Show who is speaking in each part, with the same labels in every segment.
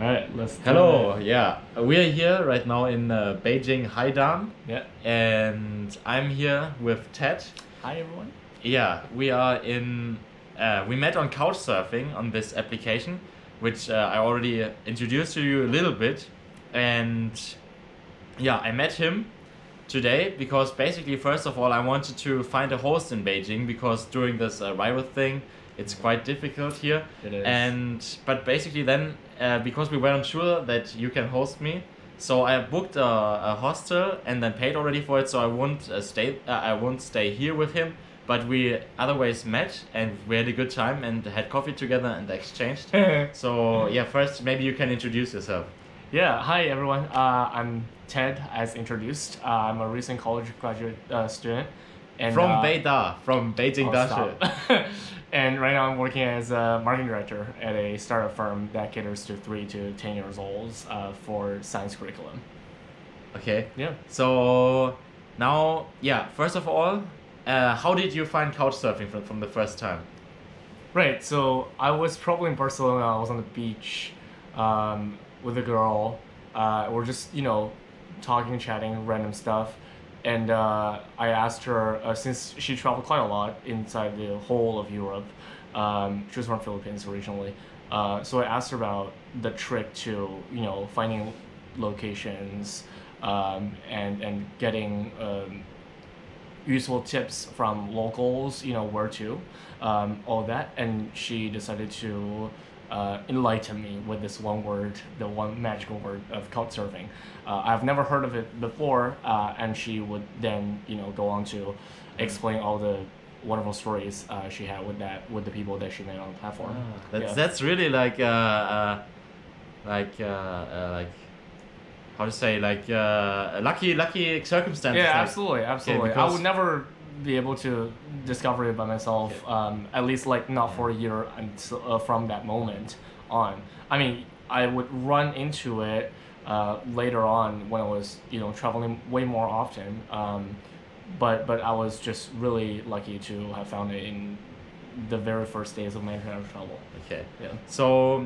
Speaker 1: All right, let's do
Speaker 2: Hello,
Speaker 1: it.
Speaker 2: yeah. We're here right now in Beijing, Haidan,
Speaker 1: Yeah.
Speaker 2: and I'm here with Ted.
Speaker 1: Hi, everyone.
Speaker 2: Yeah, we met on Couchsurfing on this application, which I already introduced to you a little bit. And yeah, I met him today because basically, first of all, I wanted to find a host in Beijing because during this virus thing, it's quite difficult here.
Speaker 1: It is.
Speaker 2: But basically, then because we weren't sure that you can host me, so I booked a hostel and then paid already for it. So I won't stay. I won't stay here with him. But we otherwise met and we had a good time and had coffee together and exchanged. So yeah, first maybe you can introduce yourself.
Speaker 1: Yeah, hi, everyone. I'm Ted, as introduced. I'm a recent college graduate student. And,
Speaker 2: From Beijing
Speaker 1: oh,
Speaker 2: Dashi.
Speaker 1: stop. And right now I'm working as a marketing director at a startup firm that caters to 3 to 10 years olds for science curriculum.
Speaker 2: Okay.
Speaker 1: Yeah.
Speaker 2: So now, yeah. First of all, how did you find couchsurfing from the first time?
Speaker 1: Right, so I was probably in Barcelona. I was on the beach with a girl. We're just, talking, chatting, random stuff. And I asked her, since she traveled quite a lot inside the whole of Europe, she was from Philippines originally. So I asked her about the trick to, finding locations and getting useful tips from locals, where to, all that. And she decided to enlighten me with this one word, the one magical word of couchsurfing. I've never heard of it before, and she would then, go on to explain all the wonderful stories she had with the people that she met on the platform.
Speaker 2: That's really like how to say lucky circumstances.
Speaker 1: Yeah,
Speaker 2: like-
Speaker 1: absolutely. I
Speaker 2: because-
Speaker 1: would never be able to discover it by myself. At least not for a year until from that moment on. I mean, I would run into it later on when I was traveling way more often. But I was just really lucky to have found it in the very first days of my international travel.
Speaker 2: Okay.
Speaker 1: Yeah.
Speaker 2: So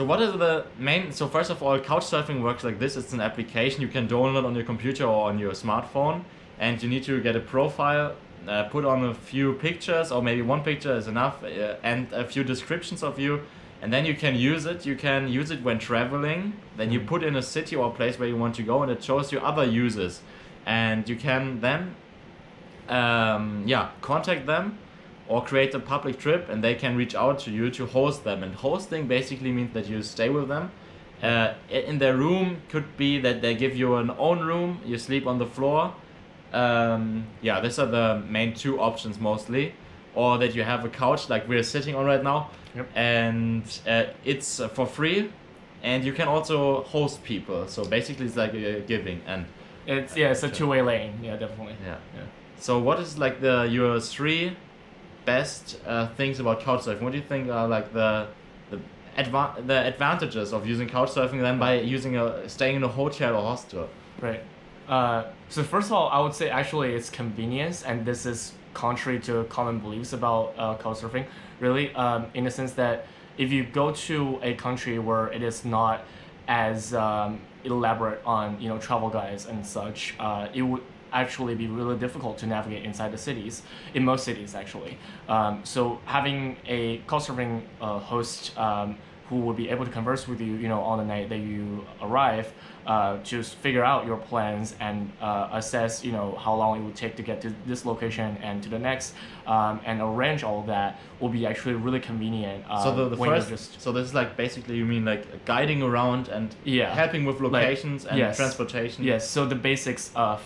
Speaker 2: what is the main? So first of all, Couchsurfing works like this. It's an application you can download on your computer or on your smartphone, and you need to get a profile, put on a few pictures, or maybe one picture is enough, and a few descriptions of you, and then you can use it. You can use it when traveling. Then you put in a city or a place where you want to go, and it shows you other users, and you can then contact them or create a public trip, and they can reach out to you to host them. And hosting basically means that you stay with them in their room. Could be that they give you an own room, you sleep on the floor. These are the main two options mostly, or that you have a couch like we're sitting on right now.
Speaker 1: Yep.
Speaker 2: And it's for free, and you can also host people. So basically it's like a giving. And
Speaker 1: It's a two-way lane. Yeah, definitely.
Speaker 2: yeah. So what is like your three best things about couchsurfing? What do you think are like the advantages of using couchsurfing than by staying in a hotel or hostel?
Speaker 1: Right. So first of all, I would say actually it's convenience, and this is contrary to common beliefs about couchsurfing. Really, in the sense that if you go to a country where it is not as elaborate on travel guides and such, it would actually be really difficult to navigate inside the cities, in most cities actually. So having a couchsurfing host who would be able to converse with you, on the night that you arrive, to figure out your plans and assess, how long it would take to get to this location and to the next, and arrange all of that will be actually really convenient.
Speaker 2: So the
Speaker 1: when you're
Speaker 2: first, so this is like basically you mean like guiding around and
Speaker 1: Yeah.
Speaker 2: helping with locations and
Speaker 1: yes.
Speaker 2: transportation.
Speaker 1: Yes, so the basics of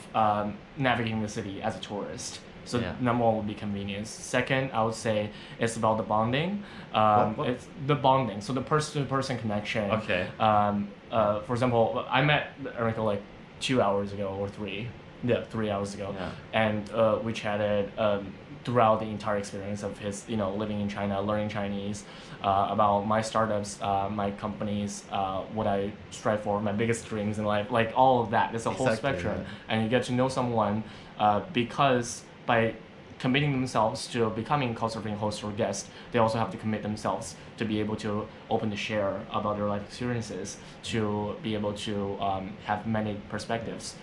Speaker 1: navigating the city as a tourist. So
Speaker 2: Yeah.
Speaker 1: number one would be convenience. Second, I would say it's about the bonding.
Speaker 2: What?
Speaker 1: It's the bonding, so the person-to-person connection.
Speaker 2: Okay.
Speaker 1: For example, I met Erica like 2 hours ago or 3. Yeah, 3 hours ago.
Speaker 2: Yeah.
Speaker 1: And we chatted throughout the entire experience of his, living in China, learning Chinese, about my startups, my companies, what I strive for, my biggest dreams in life, like all of that. It's a whole
Speaker 2: Exactly,
Speaker 1: spectrum,
Speaker 2: yeah.
Speaker 1: and you get to know someone because by committing themselves to becoming Couchsurfing host or guest, they also have to commit themselves to be able to open to share about their life experiences, to be able to have many perspectives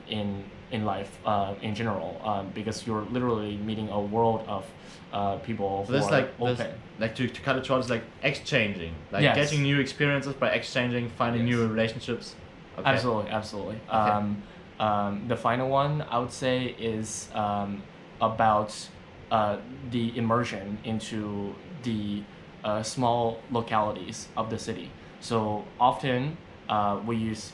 Speaker 1: in life in general, because you're literally meeting a world of people
Speaker 2: So
Speaker 1: who
Speaker 2: this
Speaker 1: are
Speaker 2: like
Speaker 1: open.
Speaker 2: this, like to cut it short, it's like exchanging, like
Speaker 1: Yes.
Speaker 2: getting new experiences by exchanging, finding
Speaker 1: Yes.
Speaker 2: new relationships. Okay.
Speaker 1: Absolutely. The final one I would say is about the immersion into the small localities of the city. So often we use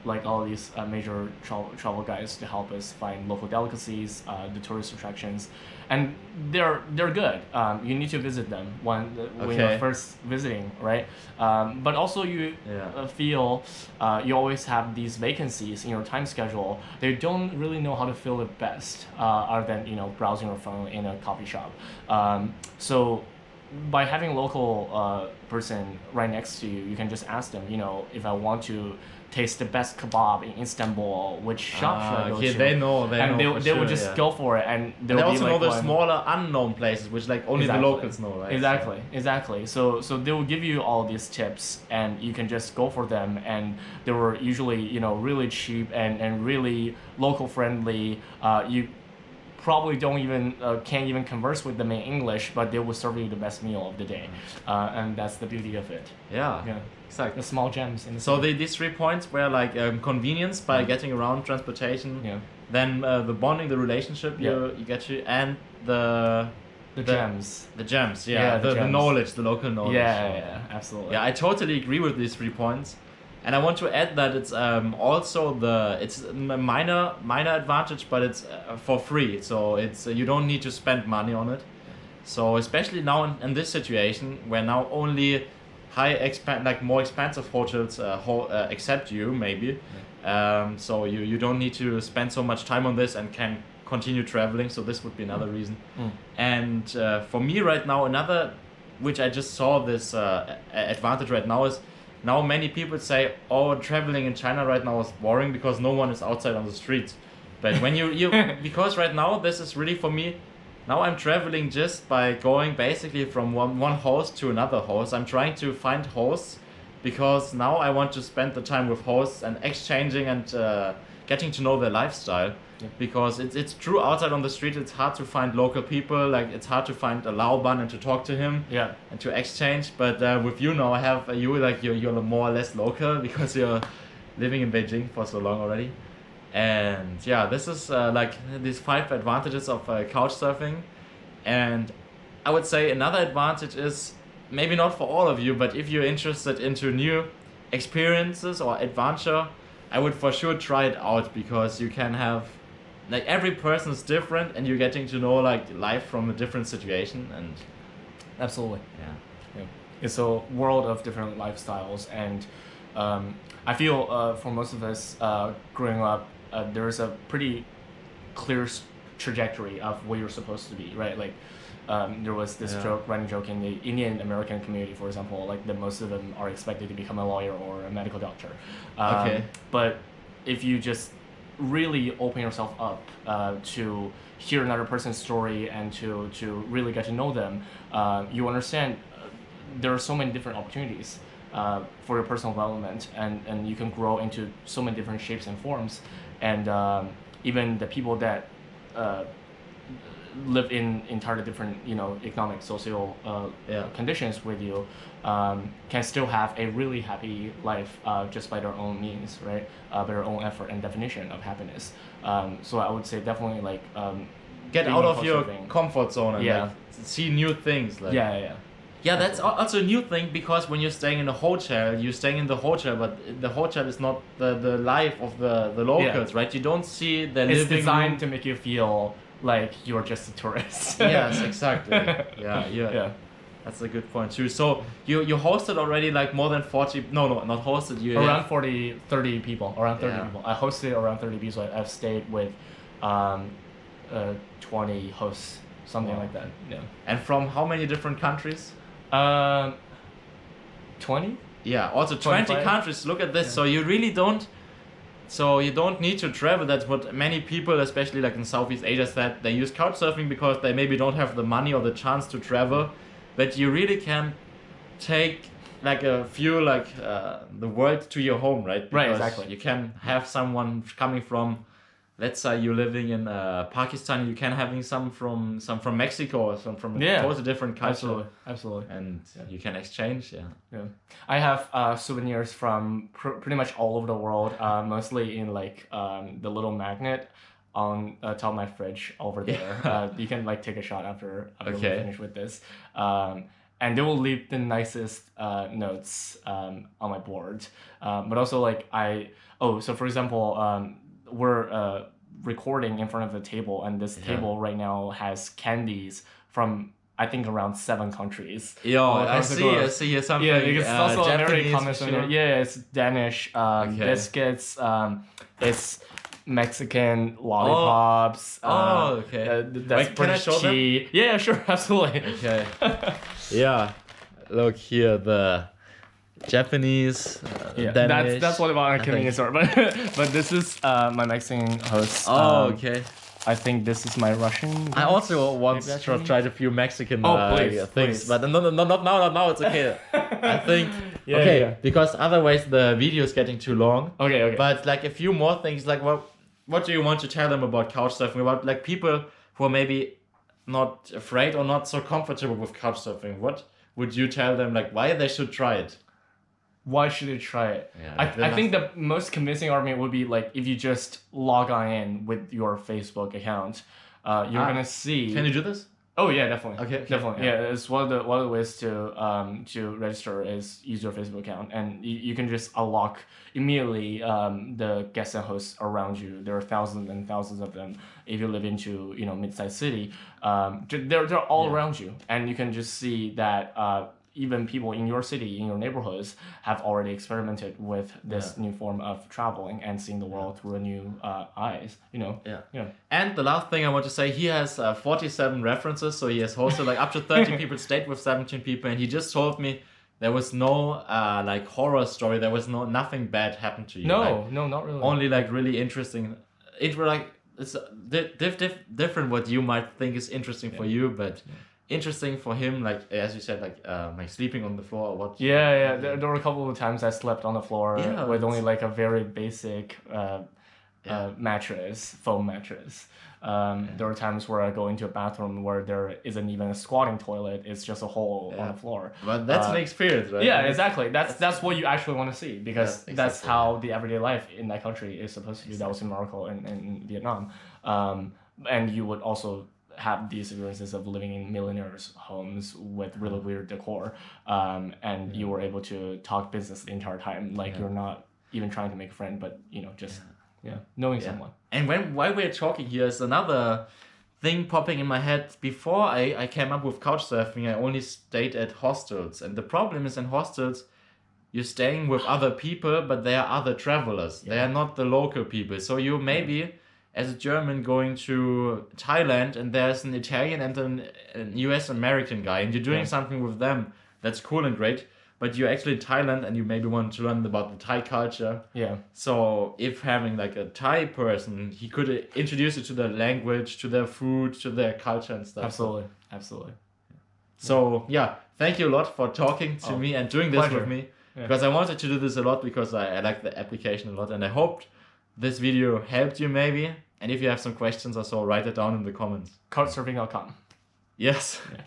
Speaker 1: like all these major travel guides to help us find local delicacies, the tourist attractions, and they're good. You need to visit them when you're
Speaker 2: Okay.
Speaker 1: first visiting, right? But also you
Speaker 2: Yeah.
Speaker 1: feel you always have these vacancies in your time schedule. They don't really know how to fill it best, other than browsing your phone in a coffee shop. So by having a local person right next to you, you can just ask them, if I want to taste the best kebab in Istanbul, which shop should I go
Speaker 2: okay,
Speaker 1: to?
Speaker 2: they know. They
Speaker 1: and
Speaker 2: know.
Speaker 1: they
Speaker 2: for
Speaker 1: would
Speaker 2: sure,
Speaker 1: just
Speaker 2: yeah.
Speaker 1: go for it, and
Speaker 2: And
Speaker 1: they'll
Speaker 2: they
Speaker 1: be
Speaker 2: also
Speaker 1: like
Speaker 2: know the
Speaker 1: one-
Speaker 2: smaller unknown places, which like only
Speaker 1: Exactly.
Speaker 2: the locals know, right?
Speaker 1: Exactly. So they will give you all these tips, and you can just go for them. And they were usually really cheap and really local friendly. You probably don't even can't even converse with them in English, but they will serve you the best meal of the day, and that's the beauty of it.
Speaker 2: Yeah.
Speaker 1: Yeah,
Speaker 2: Exactly.
Speaker 1: the small gems in the
Speaker 2: So
Speaker 1: city.
Speaker 2: these 3 points were like convenience by getting around, transportation,
Speaker 1: Yeah.
Speaker 2: then the bonding, the relationship you get to, and the
Speaker 1: The gems.
Speaker 2: the gems,
Speaker 1: Yeah, the
Speaker 2: the
Speaker 1: gems.
Speaker 2: knowledge, the local knowledge.
Speaker 1: Yeah, absolutely.
Speaker 2: Yeah, I totally agree with these 3 points, and I want to add that it's also it's a minor advantage, but it's for free, so it's you don't need to spend money on it. So especially now in this situation where now only more expensive hotels accept you maybe, so you don't need to spend so much time on this and can continue traveling. So this would be another reason. And for me right now, another which I just saw this advantage right now is now many people say, oh, traveling in China right now is boring because no one is outside on the streets. But when you because right now this is really for me. Now I'm traveling just by going basically from one host to another host. I'm trying to find hosts because now I want to spend the time with hosts and exchanging and getting to know their lifestyle.
Speaker 1: Yeah.
Speaker 2: Because it's true, outside on the street it's hard to find local people. Like it's hard to find a Laoban and to talk to him.
Speaker 1: Yeah.
Speaker 2: And to exchange. But with you now I have you're more or less local because you're living in Beijing for so long already. And yeah, this is like these 5 advantages of couchsurfing. And I would say another advantage is maybe not for all of you, but if you're interested into new experiences or adventure, I would for sure try it out, because you can have like every person is different and you're getting to know like life from a different situation. And
Speaker 1: Absolutely.
Speaker 2: yeah.
Speaker 1: It's a world of different lifestyles, and I feel for most of us growing up, there's a pretty clear trajectory of where you're supposed to be, right? Like there was this running joke in the Indian American community, for example, like that most of them are expected to become a lawyer or a medical doctor.
Speaker 2: Okay.
Speaker 1: But if you just really open yourself up to hear another person's story and to really get to know them, you understand there are so many different opportunities for your personal development, and you can grow into so many different shapes and forms. And even the people that live in entirely different, economic, social conditions with you, can still have a really happy life just by their own means, right? By their own effort and definition of happiness. So I would say definitely like
Speaker 2: Get
Speaker 1: being
Speaker 2: out
Speaker 1: in
Speaker 2: of your
Speaker 1: Couchsurfing.
Speaker 2: comfort zone and
Speaker 1: Yeah.
Speaker 2: like see new things. Like
Speaker 1: Yeah,
Speaker 2: that's also a new thing, because when you're staying in a hotel, you're staying in the hotel, but the hotel is not the life of the locals, right? You don't see the
Speaker 1: It's
Speaker 2: living
Speaker 1: designed
Speaker 2: room.
Speaker 1: to make you feel like you're just a tourist.
Speaker 2: Yes, exactly. Yeah. That's a good point too. So you hosted already like more than 40, no, not hosted, you
Speaker 1: Around 30 people. Around 30
Speaker 2: Yeah.
Speaker 1: people. I hosted around 30 people. So I've stayed with 20 hosts, something
Speaker 2: Wow.
Speaker 1: like that. Yeah.
Speaker 2: And from how many different countries?
Speaker 1: 20?
Speaker 2: Yeah, also 20
Speaker 1: 25?
Speaker 2: countries. Look at this.
Speaker 1: Yeah.
Speaker 2: So you really don't So you don't need to travel. That's what many people, especially like in Southeast Asia, said. They use Couchsurfing because they maybe don't have the money or the chance to travel, but you really can take like a few like the world to your home, right?
Speaker 1: Right,
Speaker 2: Because
Speaker 1: exactly.
Speaker 2: you can have someone coming from, let's say you're living in Pakistan, you can having some from Mexico or some from a totally different culture.
Speaker 1: Absolutely.
Speaker 2: And you can exchange.
Speaker 1: Yeah, I have souvenirs from pretty much all over the world, mostly in like the little magnet on top of my fridge over there. You can like take a shot after we finish with this. And they will leave the nicest notes on my board. But also like so for example, we're recording in front of the table, and this table right now has candies from I think around 7 countries.
Speaker 2: I see here something.
Speaker 1: Yeah, it's also a very
Speaker 2: Japanese
Speaker 1: common.
Speaker 2: for sure.
Speaker 1: Yeah, it's Danish biscuits. It's Mexican lollipops. That's
Speaker 2: Can I show them?
Speaker 1: Yeah, sure, absolutely.
Speaker 2: Okay. Yeah, look here, the Japanese, Danish.
Speaker 1: That's what about a convenience store. But this is my Mexican host.
Speaker 2: Okay.
Speaker 1: I think this is my Russian.
Speaker 2: I also once tried a few Mexican things,
Speaker 1: please.
Speaker 2: but not now. It's okay. I think because otherwise the video is getting too long.
Speaker 1: Okay.
Speaker 2: But like a few more things, like what do you want to tell them about Couchsurfing? About like people who are maybe not afraid or not so comfortable with Couchsurfing. What would you tell them? Like why they should try it?
Speaker 1: Why should they try it?
Speaker 2: Yeah,
Speaker 1: I think the most convincing argument would be like if you just log on in with your Facebook account, you're gonna see.
Speaker 2: Can you do this?
Speaker 1: Oh yeah, definitely.
Speaker 2: Okay.
Speaker 1: Definitely. Yeah, it's one of the ways to register is use your Facebook account, and you can just unlock immediately the guests and hosts around you. There are thousands and thousands of them. If you live into mid-sized city, they're all around you, and you can just see that. Even people in your city, in your neighborhoods, have already experimented with this new form of traveling and seeing the world through a new eyes.
Speaker 2: Yeah. And the last thing I want to say, he has 47 references, so he has hosted like up to 30 people, stayed with 17 people, and he just told me there was no like horror story. There was nothing bad happened to you.
Speaker 1: No, not really.
Speaker 2: Only like really interesting. It's different what you might think is interesting for you, but. Interesting for him, like as you said, like sleeping on the floor or what?
Speaker 1: Yeah. There were a couple of times I slept on the floor with only like a very basic mattress, foam mattress. There were times where I go into a bathroom where there isn't even a squatting toilet; it's just a hole on the floor.
Speaker 2: But that's an experience, right?
Speaker 1: Yeah, exactly. That's what you actually want to see because that's how the everyday life in that country is supposed to be. That was in Morocco and in Vietnam, and you would also have these experiences of living in millionaires' homes with really weird decor, and you were able to talk business the entire time. Like you're not even trying to make a friend, but just knowing someone. And
Speaker 2: while we're talking here is another thing popping in my head. Before I came up with Couchsurfing, I only stayed at hostels, and the problem is in hostels, you're staying with other people, but they are other travelers. They are not the local people. So you maybe. As a German going to Thailand and there's an Italian and a US American guy and you're doing something with them that's cool and great, but you're actually in Thailand and you maybe want to learn about the Thai culture.
Speaker 1: Yeah.
Speaker 2: So if having like a Thai person, he could introduce you to their language, to their food, to their culture and stuff.
Speaker 1: Absolutely.
Speaker 2: So thank you a lot for talking to me and doing this with me. Because I wanted to do this a lot because I like the application a lot and I hoped this video helped you maybe. And if you have some questions or so, write it down in the comments.
Speaker 1: Couchsurfing.com.
Speaker 2: Yes.
Speaker 1: Yeah.